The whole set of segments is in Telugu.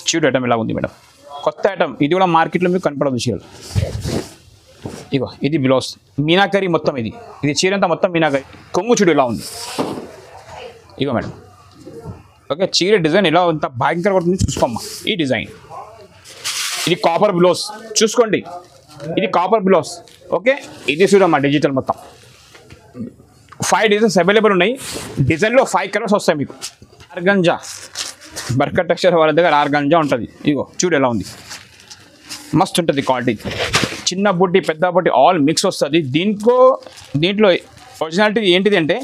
చూడు ఐటమ్ ఇలా ఉంది మేడం, కొత్త ఐటమ్ ఇది కూడా మార్కెట్లో మీకు కనపడదు చీరలు. ఇగో ఇది బ్లౌజ్ మీనాకరీ మొత్తం, ఇది చీర అంతా మొత్తం మీనాకరీ. కొంగు చూడు ఇలా ఉంది. ఇగో మేడం ఓకే, చీర డిజైన్ ఎలా అంత భయంకర పడుతుంది చూసుకోమ్మా. ఈ డిజైన్ ఇది కాపర్ బ్లౌజ్ చూసుకోండి, ఇది కాపర్ బ్లౌజ్. ఓకే ఇది చూడమ్మా డిజిటల్ మొత్తం 5 డిజైన్స్ అవైలబుల్ ఉన్నాయి. డిజైన్లో 5 కలర్స్ వస్తాయి మీకు. ఆర్గంజా బర్కట్ టెక్స్చర్ వాళ్ళ దగ్గర ఆర్గంజా ఉంటుంది. ఇగో చూడు ఎలా ఉంది, మస్తు ఉంటుంది క్వాలిటీ. చిన్న బుట్టి పెద్ద బుట్టి ఆల్ మిక్స్ వస్తుంది. దీంట్లో ఒరిజినాలిటీ ఏంటిది అంటే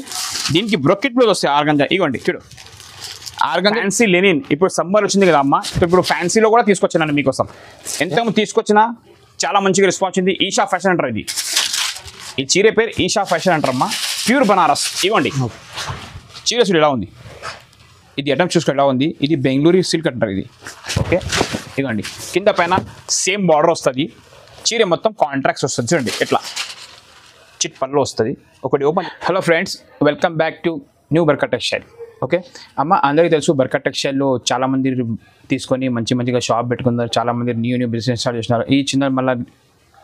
దీనికి బ్రొకెట్ బ్లౌజ్ వస్తాయి ఆర్గంజా. ఇగోండి చూడు ఆర్గంజా ఫ్యాన్సీ లెనిన్. ఇప్పుడు సమ్మర్ వచ్చింది కదా అమ్మ, ఇప్పుడు ఫ్యాన్సీలో కూడా తీసుకొచ్చాను మీకోసం. ఎంతమంది తీసుకొచ్చినా చాలా మంచిగా రెస్పాన్స్ ఉంది. ఈషా ఫ్యాషన్ అంటారు ఇది, ఈ చీర పేరు ఈషా ఫ్యాషన్ అంటారమ్మా. ప్యూర్ బనారస్. ఇవ్వండి చీర చూడు ఎలా ఉంది, ఇది ఐటమ్ చూసుకో ఎలా ఉంది. ఇది బెంగళూరు సిల్క్ అంటారు ఇది. ఓకే ఇవ్వండి కింద పైన సేమ్ బార్డర్ వస్తుంది. చీర మొత్తం కాంట్రాక్ట్స్ వస్తుంది చూడండి ఎట్లా చిట్ పనిలో వస్తుంది. ఒకటి open. Hello friends, welcome back to new Barkat textile. Okay అమ్మ అందరికీ తెలుసు బర్కట్ టెక్స్టైల్లో చాలామంది తీసుకొని మంచిగా షాప్ పెట్టుకున్నారు. చాలామంది న్యూ బిజినెస్ స్టార్ట్ చేసినారు. ఈ చిన్న మళ్ళీ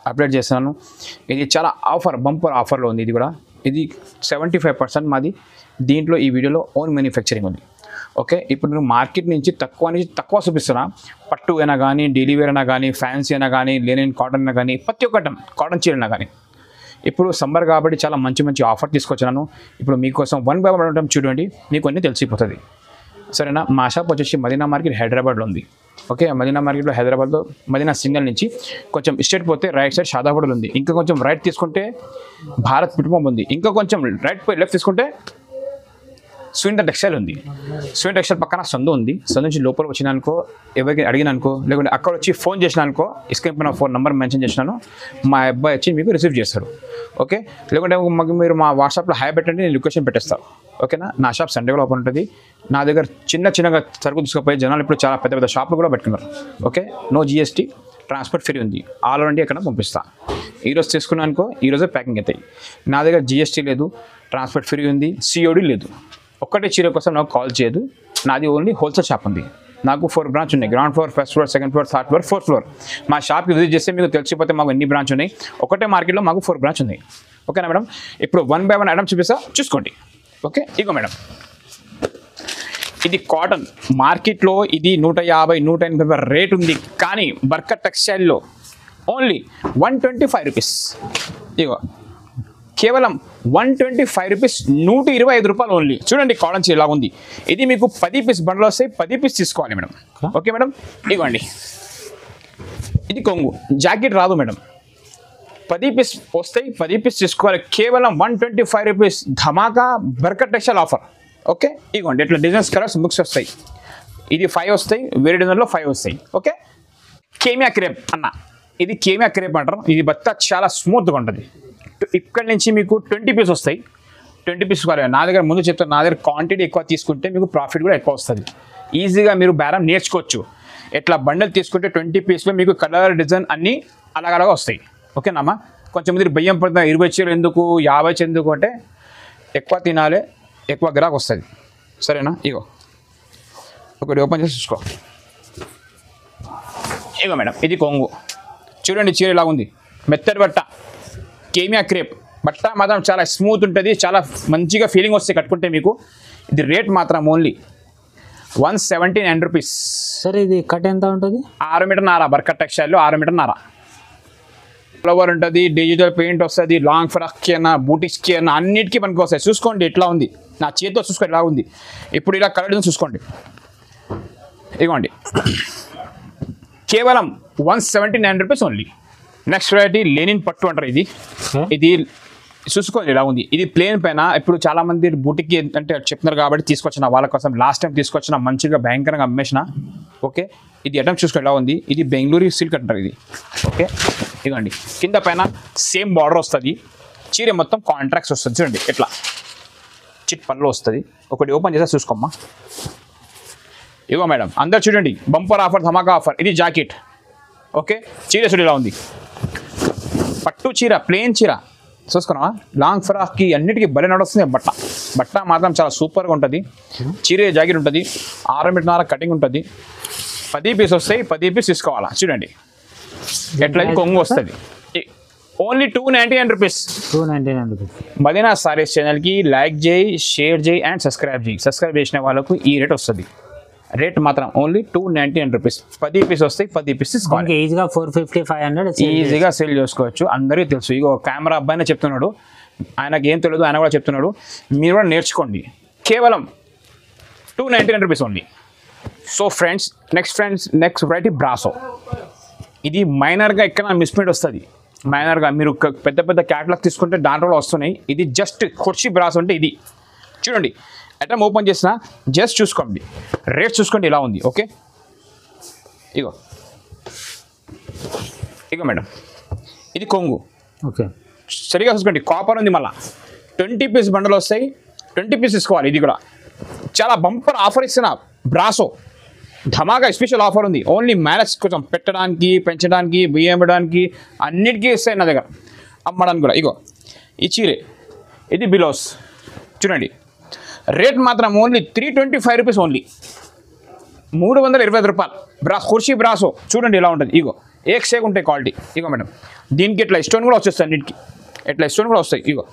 అప్డేట్ చేస్తున్నాను. ఇది చాలా బంపర్ ఆఫర్లో ఉంది. ఇది కూడా ఇది 75% మాది. దీంట్లో ఈ వీడియోలో ఓన్ మ్యానుఫ్యాక్చరింగ్ ఉంది. ఓకే ఇప్పుడు నేను మార్కెట్ నుంచి తక్కువ చూపిస్తున్నా. పట్టు అయినా కానీ, డైలీ వేర్ అయినా కానీ, ఫ్యాన్సీ అయినా కానీ, లెనిన్ కాటన్ అయినా కానీ, ప్రతి ఒక్కటం కాటన్ చీర అయినా కానీ. ఇప్పుడు సమ్మర్ కాబట్టి చాలా మంచి ఆఫర్ తీసుకొచ్చాను. ఇప్పుడు మీకోసం 1 by 1 ఐటమ్ చూడండి, మీకు అన్నీ తెలిసిపోతుంది సరేనా. మా షాప్ వచ్చేసి మదీనా మార్కెట్ హైదరాబాద్లో ఉంది. ఓకే మదీనా మార్కెట్లో హైదరాబాద్లో మదీనా సింగల్ నుంచి కొంచెం స్ట్రేట్ పోతే రైట్ సైడ్ షాదాపూర్లో ఉంది. ఇంకా కొంచెం రైట్ తీసుకుంటే భారత్ కుటుంబం ఉంది. ఇంకా కొంచెం లెఫ్ట్ తీసుకుంటే స్వీన్ టెక్స్టైల్ ఉంది. స్వీన్ టెక్స్టైల్ పక్కన సందు ఉంది. సందు నుంచి లోపల వచ్చినానుకో, ఎవరికి అడిగినానుకో, లేకుంటే అక్కడ వచ్చి ఫోన్ చేసినానుకో, స్క్రీన్ పైన ఫోన్ నెంబర్ మెన్షన్ చేసినాను, మా అబ్బాయి వచ్చి మీకు రిసీవ్ చేస్తారు. ఓకే లేకుంటే మీరు మా వాట్సాప్లో హాయ్ పెట్టండి, నేను లొకేషన్ పెట్టేస్తాను. ఓకేనా. నా షాప్ సండే కూడా ఓపెన్ ఉంటుంది. నా దగ్గర చిన్నగా సరుకు తీసుకుపోయి జనాలు ఇప్పుడు చాలా పెద్ద షాపులు కూడా పెట్టుకున్నారు. Okay no GST, transport free ఉంది. ఆల్ ఓవర్ ఇండియా ఎక్కడ పంపిస్తా. ఈరోజు తీసుకున్నానుకో ఈరోజే ప్యాకింగ్ అవుతాయి. నా దగ్గర GST లేదు, ట్రాన్స్పోర్ట్ ఫ్రీ ఉంది, COD లేదు. ఒక్కటే చీర కోసం నాకు కాల్ చేయదు. నాది ఓన్లీ హోల్సేల్ షాప్ ఉంది. నాకు 4 బ్రాంచ్ ఉన్నాయి. Ground floor, first floor, second floor, third floor, fourth floor. మా షాప్కి విజిట్ చేస్తే మీకు తెలిసిపోతే మాకు ఎన్ని బ్రాంచ్ ఉన్నాయి. ఒకటే మార్కెట్లో మాకు 4 బ్రాంచ్ ఉన్నాయి. ఓకేనా మేడం. ఇప్పుడు 1 by 1 ఐటమ్ చూపిస్తా చూసుకోండి. ఓకే ఇగో మేడం ఇది కాటన్. మార్కెట్లో ఇది 150-180 రేట్ ఉంది. కానీ బర్కట్ టెక్స్టైల్లో ఓన్లీ 125 రూపీస్. ఇగో కేవలం 125 రూపీస్, 125 రూపాయలు ఓన్లీ. చూడండి కాటన్ చీర ఇలా ఉంది. ఇది మీకు 10 పీస్ బండ్లు వస్తాయి, 10 పీస్ తీసుకోవాలి మేడం. ఓకే మేడం ఇవ్వండి. ఇది కొంగు, జాకెట్ రాదు మేడం. 10 పీస్ వస్తాయి, 10 పీస్ తీసుకోవాలి. కేవలం 125 రూపీస్. ధమాకా బర్కట్ టెక్స్టైల్ ఆఫర్. ఓకే ఇవ్వండి ఇట్లా డిజైన్స్ కలర్స్ బుక్స్ వస్తాయి. ఇది 5 వస్తాయి, వేరే డిజైన్లో 5 వస్తాయి. ఓకే కేమియా క్రేప్ అన్న, ఇది కేమియా క్రేప్ అంటారు. ఇది బత్త చాలా స్మూత్గా ఉంటుంది. ఇక్కడ నుంచి మీకు 20 పీస్ వస్తాయి. 20 పీస్ నా దగ్గర ముందు చెప్తాను, నా దగ్గర క్వాంటిటీ ఎక్కువ తీసుకుంటే మీకు ప్రాఫిట్ కూడా ఎక్కువ వస్తుంది. ఈజీగా మీరు బేరం నేర్చుకోవచ్చు. ఎట్లా బండల్ తీసుకుంటే 20 పీస్లో మీకు కలర్ డిజైన్ అన్నీ అలాగ వస్తాయి. ఓకేనమ్మా. కొంచెం మీరు బియ్యం పడుతుంది 20 చీరలు ఎందుకు, 50 చీరలు ఎందుకు అంటే ఎక్కువ తినాలి, ఎక్కువ గిరాకు వస్తుంది. సరేనా. ఇగో ఒకటి ఓపెన్ చేసి చూసుకో. ఇగో మేడం ఇది కొంగు. చూడండి చీర ఇలా ఉంది. మెత్తడి బట్ట, కేమియా క్రేప్ బట్ట మాత్రం చాలా స్మూత్ ఉంటుంది. చాలా మంచిగా ఫీలింగ్ వస్తే కట్టుకుంటే మీకు. ఇది రేట్ మాత్రం ఓన్లీ 179 రూపీస్. సరే ఇది కట్ ఎంత ఉంటుంది? 6 మీటర్ బర్కట్ టెక్స్టైల్లో 6 మీటర్ ఫ్లవర్ ఉంటుంది, డిజిటల్ పెయింట్ వస్తుంది, లాంగ్ ఫ్రాక్కి అయినా, బూటీస్కి అయినా అన్నిటికీ పనికి వస్తాయి. చూసుకోండి ఎట్లా ఉంది, నా చేతితో చూసుకోండి ఎలా ఉంది. ఇప్పుడు ఇలా కలర్ చూసుకోండి. ఇదిగోండి కేవలం 179 rupees only. Next variety linen పట్టు అంటారు. ఇది చూసుకోండి ఎలా ఉంది. ఇది ప్లేన్ పైన. ఇప్పుడు చాలా మంది బూటికి అంటే చెప్తున్నారు కాబట్టి తీసుకొచ్చిన వాళ్ళ కోసం. లాస్ట్ టైం తీసుకొచ్చిన మంచిగా భయంకరంగా అమ్మేసిన. ఓకే ఇది ఐటమ్ చూసుకోండి ఎలా ఉంది. ఇది బెంగళూరు సిల్క్ అంటారు ఇది. ఓకే ఇదిగోండి కింద పైన సేమ్ బార్డర్ వస్తుంది. చీర మొత్తం కాంట్రాక్ట్స్ వస్తుంది. చూడండి ఎట్లా చిట్ పనిలో వస్తుంది. ఒకటి ఓపెన్ చేస్తే చూసుకోమ్మా. ఇగో మేడం అందరు చూడండి బంపర్ ఆఫర్, ధమాకా ఆఫర్. ఇది జాకెట్. ఓకే చీర చూడు ఎలా ఉంది. పట్టు చీర, ప్లెయిన్ చీర చూసుకున్నావా. లాంగ్ ఫ్రాక్కి అన్నిటికీ భలే నడుస్తుంది. బట్ట మాత్రం చాలా సూపర్గా ఉంటుంది. చీర జాకెట్ ఉంటుంది. 6 మీటర్ కటింగ్ ఉంటుంది. 10 పీస్ వస్తాయి, 10 పీస్ తీసుకోవాలా. చూడండి ఎట్లా కొంగు వస్తుంది. Only 299 rupees. 299 rupees. Madina sarees ఛానల్కి లైక్ చేయి, షేర్ చేయి అండ్ సబ్స్క్రైబ్ చేయి. సబ్స్క్రైబ్ చేసిన వాళ్ళకు ఈ రేట్ వస్తుంది. రేట్ మాత్రం ఓన్లీ 299 రూపీస్. 10 పీస్ వస్తాయి, 10 పీస్ తీసుకోవాలి. ఈజీగా 450, 500 ఈజీగా సేల్ చేసుకోవచ్చు. అందరికీ తెలుసు. ఇగో కెమెరా అబ్బాయినే చెప్తున్నాడు, ఆయనకి ఏం తెలియదు, ఆయన కూడా చెప్తున్నాడు. మీరు కూడా నేర్చుకోండి. కేవలం 299 rupees only. So friends, next variety brasso. ఇది మైనర్గా ఎక్కడ మిస్ప్రింట్ వస్తుంది. మైనర్గా మీరు పెద్ద పెద్ద క్యాటలాగ్ తీసుకుంటే దాంట్లో వస్తున్నాయి. ఇది జస్ట్ కుర్చీ బ్రాసో అంటే ఇది. చూడండి ఐటమ్ ఓపెన్ చేసిన జస్ట్ చూసుకోండి, రేట్ చూసుకోండి ఇలా ఉంది. ఓకే ఇగో మేడం, ఇది కొంగు. ఓకే సరిగా చూసుకోండి, కాపర్ ఉంది. మళ్ళీ 20 పీస్ బండలు వస్తాయి, 20 పీస్ తీసుకోవాలి. ఇది కూడా చాలా బంపర్ ఆఫర్ ఇస్తున్నా. బ్రాసో ధమాకా స్పెషల్ ఆఫర్ ఉంది. ఓన్లీ మ్యారేజ్ కొంచెం పెట్టడానికి, పెంచడానికి, బియ్యం ఇవ్వడానికి అన్నిటికీ ఇస్తాయి నా దగ్గర, అమ్మడానికి కూడా. ఇగో ఈ చీరే, ఇది బిలోస్. చూడండి రేట్ మాత్రం ఓన్లీ 325 రూపీస్ ఓన్లీ. 325 రూపాయలు. కుర్చీ బ్రాసో చూడండి ఎలా ఉంటుంది. ఇగో షేక్ ఉంటాయి క్వాలిటీ. ఇగో మేడం, దీనికి ఇట్లా స్టోన్ కూడా వచ్చేస్తాయి. అన్నిటికీ ఇట్లా స్టోన్ కూడా వస్తాయి. ఇగో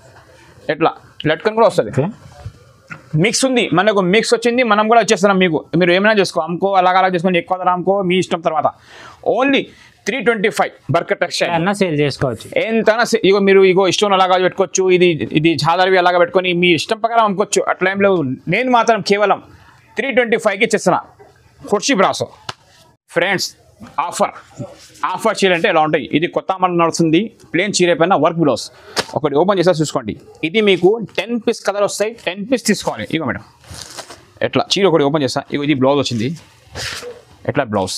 ఎట్లా లట్కన్ కూడా వస్తుంది. మిక్స్ ఉంది, మనకు మిక్స్ వచ్చింది, మనం కూడా వచ్చేస్తున్నాం. మీరు ఏమైనా చేసుకో, అమ్ముకో, అలాగ చేసుకొని ఎక్కువ ధర అమ్ముకో, మీ ఇష్టం. తర్వాత ఓన్లీ 325 బర్కర్ టెక్స్టైల్ సేల్ చేసుకోవచ్చు. ఎంతైనా మీరు ఇష్టం అలాగా పెట్టుకోవచ్చు. ఇది జాదర్వి అలాగా పెట్టుకొని మీ ఇష్టం ప్రకారం అమ్ముకోవచ్చు. అట్లా ఏం లేవు. నేను మాత్రం కేవలం 325కి ఇచ్చేస్తున్నా కుర్చీ బ్రాసో. ఫ్రెండ్స్ ఆఫర్ చీర అంటే ఎలా ఉంటాయి. ఇది కొత్త మోడల్ నడుస్తుంది. ప్లేన్ చీర పైన వర్క్ బ్లౌజ్. ఒకటి ఓపెన్ చేస్తే చూసుకోండి. ఇది మీకు 10 పీస్ కలర్ వస్తాయి, 10 పీస్ తీసుకోవాలి. ఇగో మేడం ఎట్లా చీర ఒకటి ఓపెన్ చేస్తా. ఇగో ఇది బ్లౌజ్ వచ్చింది. ఎట్లా బ్లౌజ్.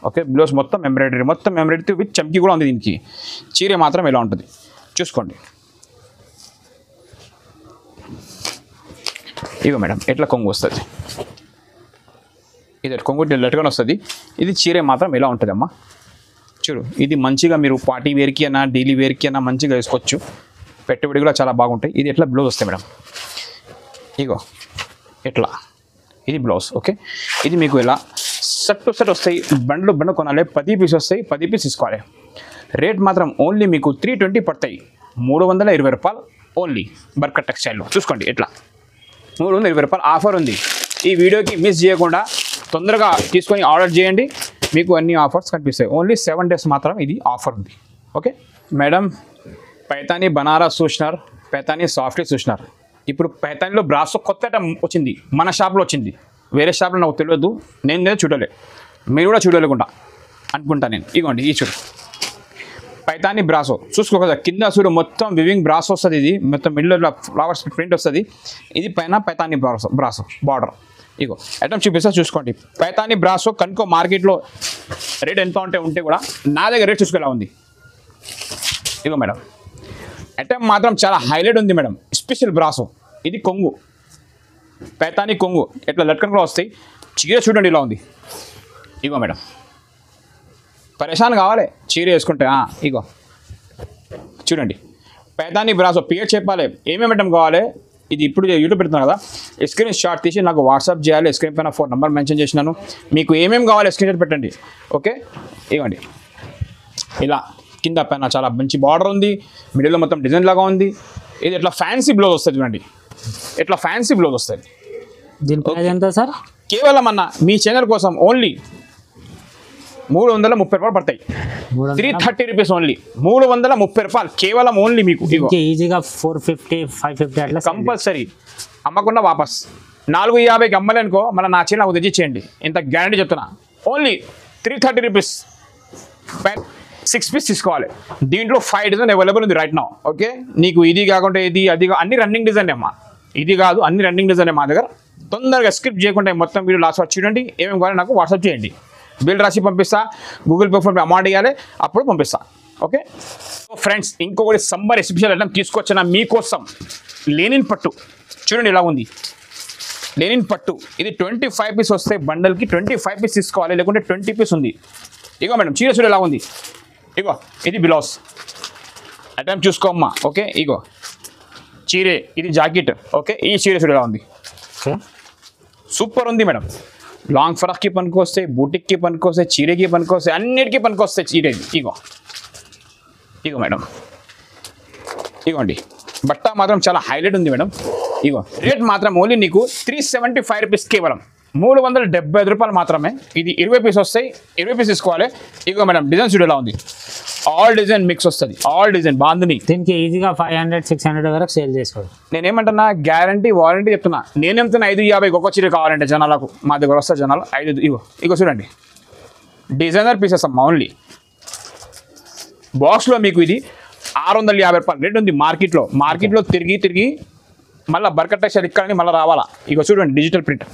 ఓకే బ్లౌజ్ మొత్తం ఎంబ్రాయిడరీ విత్ చమ్కీ కూడా ఉంది. దీనికి చీర మాత్రం ఎలా ఉంటుంది చూసుకోండి. ఇగో మేడం ఎట్లా కొంగు వస్తుంది. ఇది కొంగు లెట్గా వస్తుంది. ఇది చీర మాత్రం ఎలా ఉంటుంది అమ్మా. చూడు ఇది మంచిగా మీరు పార్టీ వేర్కి అయినా డైలీ వేర్కి అయినా మంచిగా వేసుకోవచ్చు. పెట్టుబడి కూడా చాలా బాగుంటాయి. ఇది ఎట్లా బ్లౌజ్ వస్తాయి మేడం. ఇగో ఎట్లా ఇది బ్లౌజ్. ఓకే ఇది మీకు ఎలా సెట్ టు సెట్ వస్తాయి. బండ్లు కొనాలి, 10 పీస్ వస్తాయి, 10 పీస్ తీసుకోవాలి. రేట్ మాత్రం ఓన్లీ మీకు 320 పడతాయి. 320 రూపాయలు ఓన్లీ బర్కర్ టెక్స్టైల్లో. చూసుకోండి ఎట్లా 320 రూపాయలు ఆఫర్ ఉంది. ఈ వీడియోకి మిస్ చేయకుండా తొందరగా తీసుకొని ఆర్డర్ చేయండి. మీకు అన్ని ఆఫర్స్ కనిపిస్తాయి. ఓన్లీ 7 డేస్ మాత్రం ఇది ఆఫర్ ఉంది. ఓకే మేడం, పైతానీ బనారస్ చూసినారు, పైతానీ సాఫ్ట్వేర్ చూసినారు. ఇప్పుడు పైతానీలో బ్రాసో కొత్త ఐటమ్ వచ్చింది, మన షాప్లో వచ్చింది. వేరే షాప్లో నాకు తెలియదు, నేను చూడలే, మీరు కూడా చూడలేకుండా అనుకుంటా నేను. ఇగోండి ఈ చూడు పైతానీ బ్రాసో. చూసుకో కదా కింద చూడు మొత్తం వివింగ్ బ్రాసో వస్తుంది. ఇది మొత్తం మిడిల్లో ఫ్లవర్స్ ప్రింట్ వస్తుంది. ఇది పైన పైతానీ బ్రాసో బార్డర్. ఇగో ఐటమ్ చూపిస్తా చూసుకోండి. పైతానీ బ్రాసో కనుకో మార్కెట్లో రేట్ ఎంత ఉంటే కూడా నా దగ్గర రేట్ చూసుకునేలా ఉంది. ఇగో మేడం ఐటమ్ మాత్రం చాలా హైలైట్ ఉంది మేడం. Special brasso. ఇది కొంగు, పైతానీ కొంగు. ఎట్లా లట్కన్ కూడా వస్తాయి. చీర చూడండి ఇలా ఉంది. ఇగో మేడం పరేషాన్ కావాలి చీర వేసుకుంటే. ఇగో చూడండి పైతానీ బ్రాసో. పేరు చెప్పాలి ఏమేమి ఐటమ్ కావాలి. ఇది ఇప్పుడు యూట్యూబ్ పెడుతున్నాను కదా, స్క్రీన్ షాట్ తీసి నాకు వాట్సాప్ చేయాలి. స్క్రీన్ పైన 4 నెంబర్ మెన్షన్ చేసినాను. మీకు ఏమేమి కావాలి స్క్రీన్ షాట్ పెట్టండి. ఓకే ఇవ్వండి ఇలా కింద పైన చాలా మంచి బార్డర్ ఉంది. మిడిల్లో మొత్తం డిజైన్ లాగా ఉంది. ఇది ఎట్లా ఫ్యాన్సీ బ్లౌజ్ వస్తుంది చూడండి. ఎట్లా ఫ్యాన్సీ బ్లౌజ్ వస్తుంది. దీని ప్రైస్ ఎంత సార్? కేవలం అన్న మీ ఛానల్ కోసం ఓన్లీ 330 రూపాయలు పడతాయి. 330 రూపీస్ ఓన్లీ. 330 రూపాయలు కేవలం ఓన్లీ మీకు. ఈజీగా 450, 550 అట్లా కంపల్సరీ. అమ్మకుండా వాపస్ 450కి అమ్మలేనుకో మన నా ఛానల్ నాకు తెచ్చిచ్చేయండి. ఇంత గ్యారంటీ చెప్తున్నా. Only 330 rupees. 6 పీస్ తీసుకోవాలి. దీంట్లో 5 డిజైన్ అవైలబుల్ ఉంది రైట్ నౌ. ఓకే నీకు ఇది కాకుండా ఇది అది అన్ని రన్నింగ్ డిజైన్ అమ్మా. ఇది కాదు అన్ని రన్నింగ్ డిజైన్ మా దగ్గర. తొందరగా స్క్రిప్ట్ చేయకుండా మొత్తం వీడియో లాస్ట్ వరకు చూడండి. ఏమేమి కావాలి నాకు వాట్సాప్ చేయండి. బిల్ రాసి పంపిస్తా. గూగుల్ పే ఫోన్ అమౌంట్ ఇవ్వాలి, అప్పుడు పంపిస్తా. ఓకే ఫ్రెండ్స్ ఇంకొకటి సమ్మర్ ఎస్పెషల్ ఐటమ్ తీసుకొచ్చిన మీకోసం. లెనిన్ పట్టు చూడండి ఎలా ఉంది. లెనిన్ పట్టు ఇది 25 పీస్ వస్తాయి. బండల్కి 25 పీస్ తీసుకోవాలి, లేకుంటే 20 పీస్ ఉంది. ఇగో మేడం చీర చూడ ఎలా ఉంది. ఇగో ఇది బ్లౌజ్ ఐటమ్ చూసుకోమ్మా. ఓకే ఇగో చీరే, ఇది జాకెట్. ఓకే ఈ చీర చూడ ఎలా ఉంది. సూపర్ ఉంది మేడం. లాంగ్ ఫ్రాక్కి పనికొస్తాయి, బూటిక్కి పనికొస్తాయి, చీరకి పనికొస్తాయి, అన్నిటికీ పనికొస్తాయి చీరకి. ఇగో మేడం, ఇగోండి బట్ట మాత్రం చాలా హైలైట్ ఉంది మేడం. ఇగో రేట్ మాత్రం ఓన్లీ నీకు 375 రూపీస్, కేవలం 375 రూపాయలు మాత్రమే. ఇది 20 పీస్ వస్తాయి, 20 పీస్ తీసుకోవాలి. ఇగో మేడం డిజైన్ చూడు ఎలా ఉంది, ఆల్ డిజైన్ మిక్స్ వస్తుంది, ఆల్ డిజైన్ బాగుంది. దీనికి ఈజీగా 500-600 వరకు సేల్ చేసుకోవచ్చు. నేనేమంటున్నా, గ్యారంటీ వారంటీ చెప్తున్నా. నేనేమంటున్నా 550 ఒక్క చీర కావాలంటే జనాలకు మా దగ్గర వస్తారు జనాలు 5. ఇగో చూడండి డిజైనర్ పీసెస్ అమ్మా. ఓన్లీ బాక్స్లో మీకు ఇది 650 రూపాయలు రేట్ ఉంది మార్కెట్లో తిరిగి మళ్ళీ బర్కట్ టెక్స్టైల్ ఇక్కడ మళ్ళీ రావాలా. ఇగో చూడండి డిజిటల్ ప్రింట్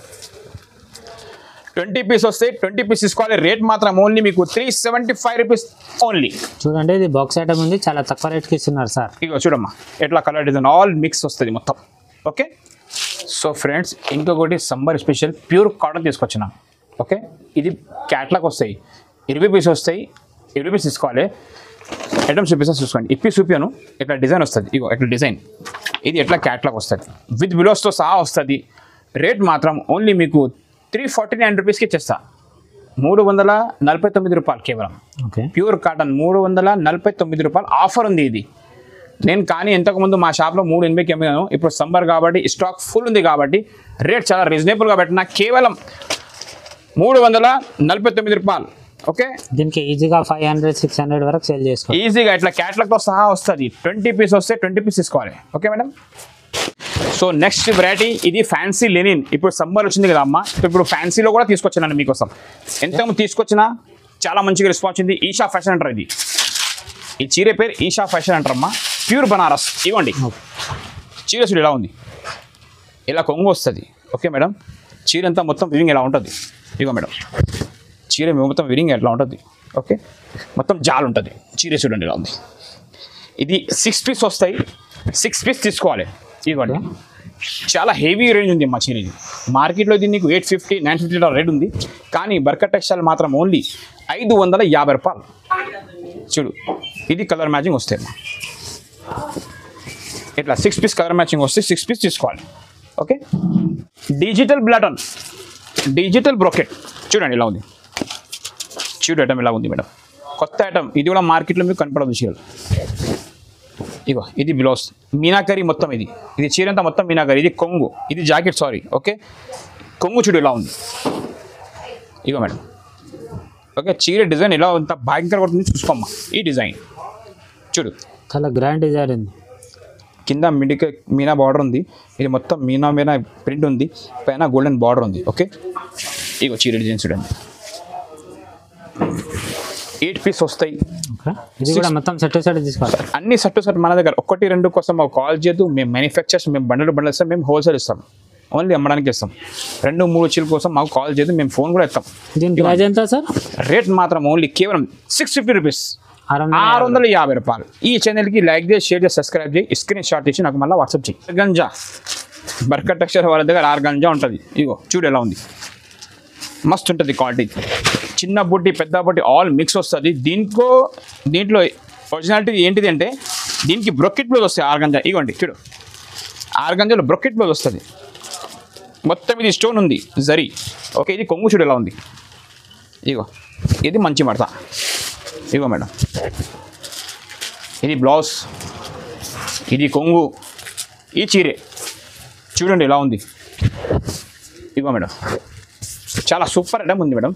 20 పీస్ వస్తాయి, 20 పీస్ తీసుకోవాలి. రేట్ మాత్రం ఓన్లీ మీకు 375 రూపీస్ ఓన్లీ. చూడండి ఇది బాక్స్ ఐటమ్ ఉంది, చాలా తక్కువ రేట్కి ఇస్తున్నారు సార్. ఇగో చూడమ్మా ఎట్లా కలర్ డిజైన్ ఆల్ మిక్స్ వస్తుంది మొత్తం. ఓకే సో ఫ్రెండ్స్, ఇంకొకటి సమ్మర్ స్పెషల్ ప్యూర్ కాటన్ తీసుకొచ్చినాం. ఓకే ఇది క్యాట్లాగ్ వస్తాయి, 20 పీస్ వస్తాయి, 20 పీస్ తీసుకోవాలి. ఐటమ్స్ చూసుకోండి, ఇప్పి చూపాను. ఇట్లా డిజైన్ వస్తుంది, ఇగో ఇట్లా డిజైన్. ఇది ఎట్లా క్యాట్లాగ్ వస్తుంది, విత్ బిలోస్తో సహా వస్తుంది. రేట్ మాత్రం ఓన్లీ మీకు 349 రూపీస్కి ఇచ్చేస్తా. 349 రూపాయలు కేవలం. ఓకే ప్యూర్ కాటన్ 349 రూపాయలు ఆఫర్ ఉంది ఇది. నేను కానీ ఇంతకుముందు మా షాప్లో 380కి అమ్మాను. ఇప్పుడు సమ్మర్ కాబట్టి స్టాక్ ఫుల్ ఉంది కాబట్టి రేట్ చాలా రీజనబుల్గా పెట్టిన, కేవలం 349 రూపాయలు. ఓకే దీనికి ఈజీగా 500-600 వరకు సేల్ చేసుకోవాలి. ఈజీగా ఇట్లా క్యాట్లాగ్తో సహా వస్తుంది. 20 పీస్ వస్తే 20 పీస్ తీసుకోవాలి. Okay madam. So next variety ఇది ఫ్యాన్సీ లెనిన్. ఇప్పుడు సమ్మర్ వచ్చింది కదా అమ్మ, ఇప్పుడు ఫ్యాన్సీలో కూడా తీసుకొచ్చాను మీకోసం. ఎంతమంది తీసుకొచ్చినా చాలా మంచిగా రెస్పాన్స్ ఉంది. ఈషా ఫ్యాషన్ అంటారు ఇది. ఈ చీర పేరు ఈషా ఫ్యాషన్ అంటారమ్మా, ప్యూర్ బనారస్. ఇవ్వండి చీర చూడు ఎలా ఉంది, ఇలా కొంగు వస్తుంది. ఓకే మేడం, చీర అంతా మొత్తం వివింగ్ ఎలా ఉంటుంది. ఇగో మేడం చీర మొత్తం వివింగ్ ఎట్లా ఉంటుంది. ఓకే మొత్తం జాల్ ఉంటుంది. చీర చూడండి ఎలా ఉంది. ఇది 6 పీస్ వస్తాయి, 6 పీస్ తీసుకోవాలి. ఇవ్వండి చాలా హెవీ రేంజ్ ఉంది మా చీర. ఇది మార్కెట్లో ఇది నీకు 850-950 రేట్ ఉంది, కానీ బర్కట్ టెక్స్టైల్ మాత్రం ఓన్లీ 550 రూపాయలు. చూడు ఇది కలర్ మ్యాచింగ్ వస్తాయి అమ్మా, ఇట్లా 6 పీస్ కలర్ మ్యాచింగ్ వస్తే 6 పీస్ తీసుకోవాలి. ఓకే డిజిటల్ బ్లాటన్, డిజిటల్ బ్రోకెట్ చూడండి ఎలా ఉంది. చూడు ఐటమ్ ఎలా ఉంది మేడం, కొత్త ఐటమ్. ఇది కూడా మార్కెట్లో మీకు కనపడదు చీరలు. ఇగో ఇది బ్లౌజ్ మీనాకరీ మొత్తం. ఇది చీర అంతా మొత్తం మీనాకరీ. ఇది కొంగు, ఇది జాకెట్ సారీ. ఓకే కొంగు చూడు ఎలా ఉంది. ఇగో మేడం ఓకే చీర డిజైన్ ఎలా అంత భయంకరంగా ఉంటుంది చూసుకోమ్మా. ఈ డిజైన్ చూడు చాలా గ్రాండ్ డిజైన్ ఉంది. కింద మిడికి మీనా బార్డర్ ఉంది. ఇది మొత్తం మీనా ప్రింట్ ఉంది, పైన గోల్డెన్ బార్డర్ ఉంది. ఓకే ఇగో చీర డిజైన్ చూడండి. 8 పీస్ వస్తాయి. ఇది కూడా మొత్తం సెట్ తీసుకోవాలి. అన్ని సెట్ మన దగ్గర 1-2 కోసం మాకు కాల్ చేయదు. మేము మ్యానుఫ్యాక్చర్స్, మేము బండలు ఇస్తాం, మేము హోల్సేల్ ఇస్తాం, ఓన్లీ అమ్మడానికి ఇస్తాం. 2-3 చీరల కోసం మాకు కాల్ చేయదు, మేము ఫోన్ కూడా ఇస్తాం. దీని ప్రైస్ ఎంత సార్? రేట్ మాత్రం ఓన్లీ కేవలం 650 రూపీస్, 650 రూపాయలు. ఈ ఛానల్కి లైక్ చేసి, షేర్ చేసి, సబ్స్క్రైబ్ చేయి, స్క్రీన్ షాట్ ఇచ్చి నాకు మళ్ళీ వాట్సాప్ చేయి. ఆర్గంజా బర్కట్ టెక్స్టైల్ వాళ్ళ దగ్గర ఆర్గంజా ఉంటుంది. ఇగో చూడు ఎలా ఉంది, మస్తు ఉంటుంది క్వాలిటీ. చిన్న బుట్టి పెద్ద బుట్టి ఆల్ మిక్స్ వస్తుంది. దీంట్లో ఒరిజినాలిటీ ఏంటిది అంటే దీనికి బ్రొకెట్ బ్లౌజ్ వస్తాయి. ఆర్గంజా ఇగోండి చూడు, ఆర్గంజాలో బ్రొకెట్ బ్లౌజ్ వస్తుంది. మొత్తం ఇది స్టోన్ ఉంది, జరీ. ఓకే ఇది కొంగు చూడు ఎలా ఉంది. ఇగో ఇది మంచి మడత. ఇగో మేడం ఇది బ్లౌజ్, ఇది కొంగు, ఈ చీరే చూడండి ఎలా ఉంది. ఇగో మేడం చాలా సూపర్ ఐటమ్ ఉంది మేడం.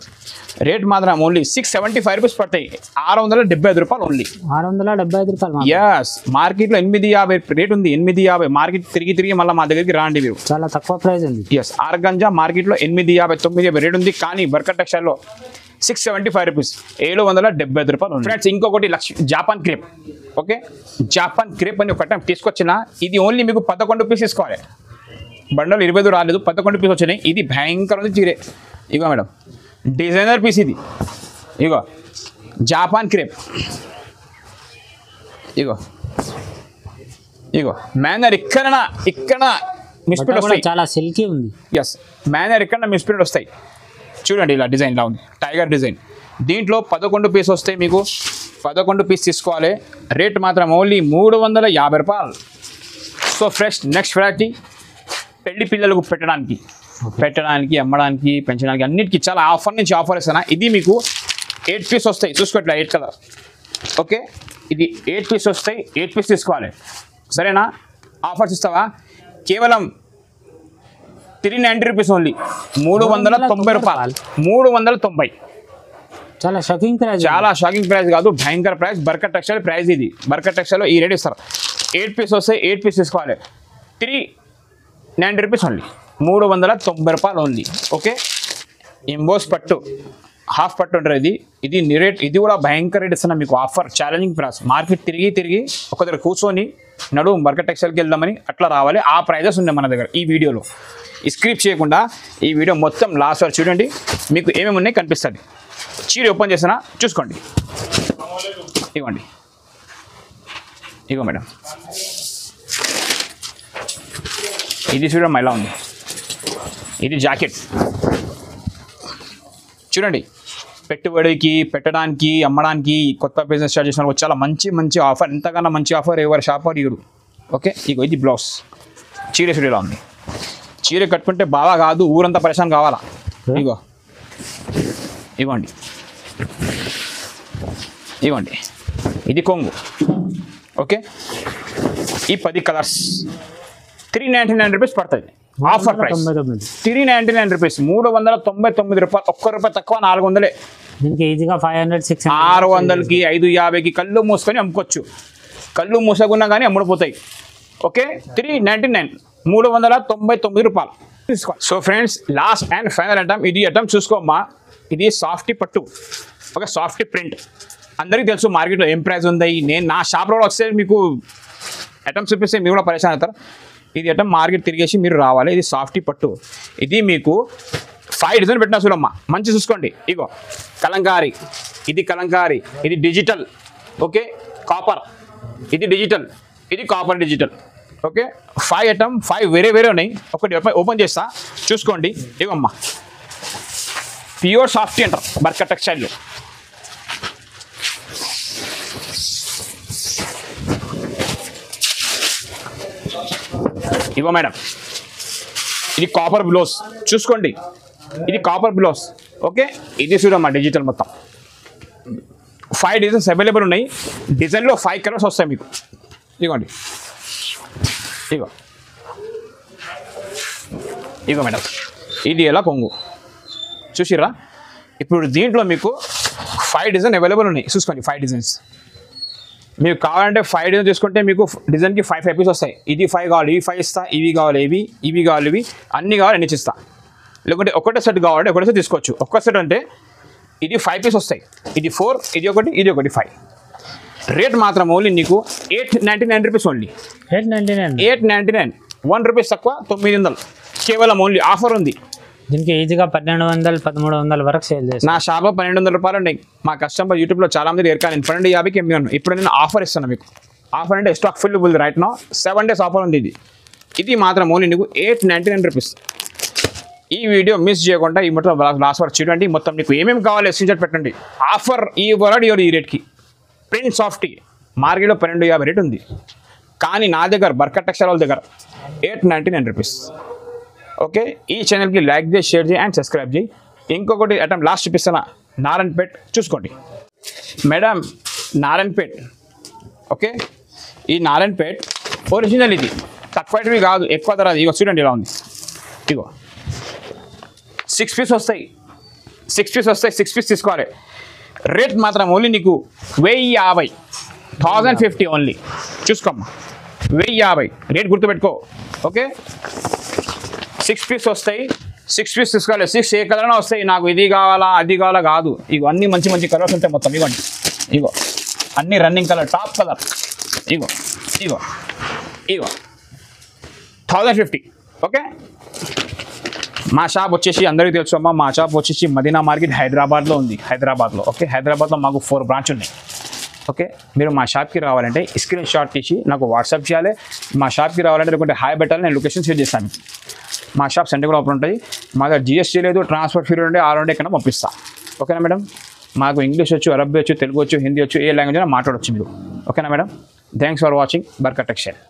రేట్ మాత్రం ఓన్లీ 675 రూపీస్ పడతాయి. 675 రూపాయలు ఓన్లీ. 675 రూపాయలు. యస్ మార్కెట్లో 850 రేట్ ఉంది. 850 మార్కెట్ తిరిగి మళ్ళీ మా దగ్గరికి రాండి మీరు. చాలా తక్కువ ప్రైస్ ఉంది. ఎస్ ఆర్గంజా మార్కెట్లో 850, 950 రేట్ ఉంది, కానీ బర్కట్ టెక్స్టైల్లో 675 రూపీస్, 775 రూపాయలు. ఫ్రెండ్స్ ఇంకొకటి Japan crepe. Okay Japan crepe అని ఒక టైం తీసుకొచ్చిన. ఇది ఓన్లీ మీకు 11 పీస్ తీసుకోవాలి. బండలు 25 రాలేదు, 11 పీస్ వచ్చినాయి. ఇది భయంకర ఉంది చీరే. ఇగో మేడం డిజైనర్ పీస్ ఇది. ఇగో జాపాన్ క్రేప్. ఇగో మేనర్ ఇక్కడ మిస్ప్రింట్ వస్తాయి. చాలా సిల్కీ ఉంది. ఎస్ మేనర్ ఇక్కడ మిస్ప్రింట్ వస్తాయి. చూడండి ఇలా డిజైన్ ఇలా ఉంది, టైగర్ డిజైన్. దీంట్లో 11 పీస్ వస్తాయి. మీకు 11 పీస్ తీసుకోవాలి. రేట్ మాత్రం ఓన్లీ 350 రూపాయలు. సో ఫ్రెష్ నెక్స్ట్ వెరైటీ పెళ్లి పిల్లలకు పెట్టడానికి పెట్టడానికి, అమ్మడానికి, పెంచడానికి అన్నిటికీ చాలా ఆఫర్ నుంచి ఆఫర్ ఇస్తాను. ఇది మీకు 8 పీస్ వస్తాయి, చూసుకోవట్లే 8 కలర్. ఓకే, ఇది 8 పీస్ వస్తాయి, 8 పీస్ తీసుకోవాలి. సరేనా? ఆఫర్స్ ఇస్తావా? కేవలం 390 రూపీస్ ఓన్లీ, 390 రూపాయలు, 390. చాలా షాకింగ్ ప్రైస్. చాలా షాకింగ్ ప్రైస్ కాదు, భయంకర ప్రైస్. బర్కత్ టెక్స్టైల్ ప్రైస్ ఇది. బర్కత్ టెక్స్టైల్లో ఈ రేట్ ఇస్తారు. 8 పీస్ వస్తాయి, 8 పీస్ తీసుకోవాలి. 390 రూపీస్ ఓన్లీ, 390 రూపాయలు ఓన్లీ. ఓకే, ఎంబోస్ పట్టు, హాఫ్ పట్టు ఉంటుంది ఇది. ఇది రేట్, ఇది కూడా భయంకర రేట్ ఇస్తున్నా మీకు ఆఫర్. Challenging price. మార్కెట్ తిరిగి ఒక దగ్గర కూర్చొని నడువు బర్కత్ టెక్స్టైల్కి వెళ్దామని అట్లా రావాలి. ఆ ప్రైజెస్ ఉన్నాయి మన దగ్గర. ఈ వీడియోలో స్క్రిప్ట్ చేయకుండా ఈ వీడియో మొత్తం లాస్ట్ వరకు చూడండి, మీకు ఏమేమి ఉన్నాయి కనిపిస్తుంది. చీర ఓపెన్ చేసినా చూసుకోండి. ఇవ్వండి, ఇగో మేడం, ఇది చూడడం ఎలా ఉంది. ఇది జాకెట్ చూడండి. పెట్టుబడికి, పెట్టడానికి, అమ్మడానికి, కొత్త బిజినెస్ స్టార్ట్ చేసిన చాలా మంచి ఆఫర్. ఎంతకన్నా మంచి ఆఫర్ ఎవరు షాపర్ ఇవ్వరు. ఓకే, ఇగో ఇది బ్లౌజ్. చీర చూడ ఎలా ఉంది. చీర కట్టుకుంటే బాగా కాదు, ఊరంతా పరిశాన్ కావాలా. ఇవ్వండి, ఇది కొంగు. ఓకే, ఈ 10 కలర్స్ 399 రూపీస్ పడుతుంది. ఆఫర్ ప్రైస్ 399 రూపీస్, 399 రూపాయలు. ₹1 తక్కువ, 400. దీనికి ఈజీగా 500, 600కి 550కి కళ్ళు మూసుకొని అమ్ముకోవచ్చు. కళ్ళు మూసకున్నా కానీ అమ్ముడుపోతాయి. ఓకే, 399, 399 రూపాయలు తీసుకోవాలి. So friends, last and final item. ఇది ఐటమ్ చూసుకోమ్మా, ఇది సాఫ్టీ పట్టు. Okay, softy print. అందరికీ తెలుసు మార్కెట్లో ఏం ప్రైస్ ఉంది. నేను నా షాప్లో వస్తే మీకు ఐటమ్ చూపిస్తే మీరు కూడా పరిచయం అవుతారు. ఇది ఐటమ్ మార్కెట్ తిరిగేసి మీరు రావాలి. ఇది సాఫ్టీ పట్టు. ఇది మీకు 5 డిజైన్ పెట్టినా చూడమ్మా, మంచి చూసుకోండి. ఇగో కలంకారీ, ఇది కలంకారీ, ఇది డిజిటల్. ఓకే, కాపర్, ఇది డిజిటల్, ఇది కాపర్ డిజిటల్. ఓకే, 5 ఐటమ్, 5 వేరే ఉన్నాయి. ఒకటి ఓపెన్ చేస్తా చూసుకోండి. ఇవమ్మా ప్యూర్ సాఫ్టీ అంటారు బర్కత్ టెక్స్టైల్లో. ఇగో మేడం, ఇది కాపర్ బ్లౌజ్ చూసుకోండి. ఇది కాపర్ బ్లౌజ్. ఓకే, ఇది చూడమ్మా డిజిటల్ మొత్తం. 5 డిజైన్స్ అవైలబుల్ ఉన్నాయి. డిజైన్లో 5 కలర్స్ వస్తాయి మీకు. ఇగోండి, ఇగో మేడం, ఇది ఎలా కొంగు చూసిర్రా. ఇప్పుడు దీంట్లో మీకు 5 డిజైన్ అవైలబుల్ ఉన్నాయి. చూసుకోండి, 5 డిజైన్స్. మీకు కావాలంటే 5 డిజైన్ తీసుకుంటే మీకు డిజైన్కి 5 పీస్ వస్తాయి. ఇది 5 కావాలి, ఇవి 5 ఇస్తా, ఇవి కావాలి, ఇవి కావాలి, ఇవి అన్నీ కావాలి, ఎన్ని ఇస్తా. లేకుంటే ఒకటే సెట్ కావాలంటే ఒకటే సెట్ తీసుకోవచ్చు. ఒక్క సెట్ అంటే ఇది 5 పీస్ వస్తాయి. ఇది 4, ఇది ఒకటి, ఇది ఒకటి 5. రేట్ మాత్రం ఓన్లీ నీకు 899 రూపీస్ ఓన్లీ. 899, 1 రూపీస్ తక్కువ, 900 కేవలం. ఓన్లీ ఆఫర్ ఉంది. దీనికి ఈజీగా 1200, 1300 వరకు సేల్ చేస్తాను. నా షాప్లో 1200 రూపాయలు ఉన్నాయి. మా కస్టమర్ యూట్యూబ్లో చాలా మంది ఎరకాలి. 1250కి ఎమ్మి. ఇప్పుడు నేను ఆఫర్ ఇస్తాను మీకు. ఆఫర్ అంటే స్టాక్ ఫుల్ ఉంది రైట్ నో. 7 డేస్ ఆఫర్ ఉంది. ఇది మాత్రం ఓన్లీ నీకు 899 రూపీస్. ఈ వీడియో మిస్ చేయకుండా ఈ మొత్తం లాస్ట్ వరకు చూడండి. మొత్తం నీకు ఏమేమి కావాలి స్క్రీన్‌షాట్ పెట్టండి. ఆఫర్ ఈ వరడ్ ఈ రేట్కి. ప్రింట్ సాఫ్టీ మార్కెట్లో 1250 రేట్ ఉంది. కానీ నా దగ్గర బర్కత్ టెక్స్టైల్ వాళ్ళ దగ్గర 899 రూపీస్. ఓకే, ఈ ఛానల్కి లైక్ చేసి, షేర్ చేయి అండ్ సబ్స్క్రైబ్ చేయి. ఇంకొకటి ఐటమ్ లాస్ట్ చూపిస్తాను, నారాయణపేట్. చూసుకోండి మేడం, నారాయణపేట్. ఓకే, ఈ నారాయణపేట్ ఒరిజినల్. ఇది తక్కువవి కాదు, ఎక్కువ ధర. ఇగో చూడండి ఎలా ఉంది. ఇగో 6 పీస్ వస్తాయి, 6 పీస్ వస్తాయి. 6 పీస్ తీసుకోవాలి. రేట్ మాత్రం ఓన్లీ నీకు 1050, 1050 ఓన్లీ. చూసుకోమ్మా, 1050 రేట్ గుర్తుపెట్టుకో. ఓకే, 6 పీస్ వస్తాయి. 6 పీస్ తీసుకోవాలి. 6 ఏ కలర్ వస్తాయి. నాకు ఇది కావాలా, అది కావాలా కాదు. ఇగో అన్ని మంచి కలర్స్ ఉంటాయి మొత్తం. ఇవ్వండి, ఇగో అన్ని రన్నింగ్ కలర్, టాప్ కలర్. ఇగో 1050. ఓకే, మా షాప్ వచ్చేసి అందరికీ తెలుసు అమ్మా, మా షాప్ వచ్చేసి మదీనా మార్కెట్ హైదరాబాద్లో ఉంది. హైదరాబాద్లో. ఓకే, హైదరాబాద్లో మాకు 4 బ్రాంచ్ ఉన్నాయి. ఓకే, మీరు మా షాప్కి రావాలంటే స్క్రీన్ షాట్ తీసి నాకు వాట్సాప్ చేయాలి. మా షాప్కి రావాలంటే లేకుంటే హాయ్ పెట్టాలి, నేను లొకేషన్ షేర్ చేస్తాను. మా షాప్ సెంటర్ కూడా ఓపెన్ ఉంటుంది. మా దగ్గర GST లేదు, ట్రాన్స్పోర్ట్ ఫీ ఉండే, ఆ రెండే కన్నా పంపిస్తాను. ఓకేనా మేడం? మాకు ఇంగ్లీష్ వచ్చు, అరబీ వచ్చు, తెలుగు వచ్చు, హిందీ వచ్చు, ఏ లాంగ్వేజ్ అయినా మాట్లాడవచ్చు మీరు. ఓకేనా madam? Thanks for watching Barkat textile.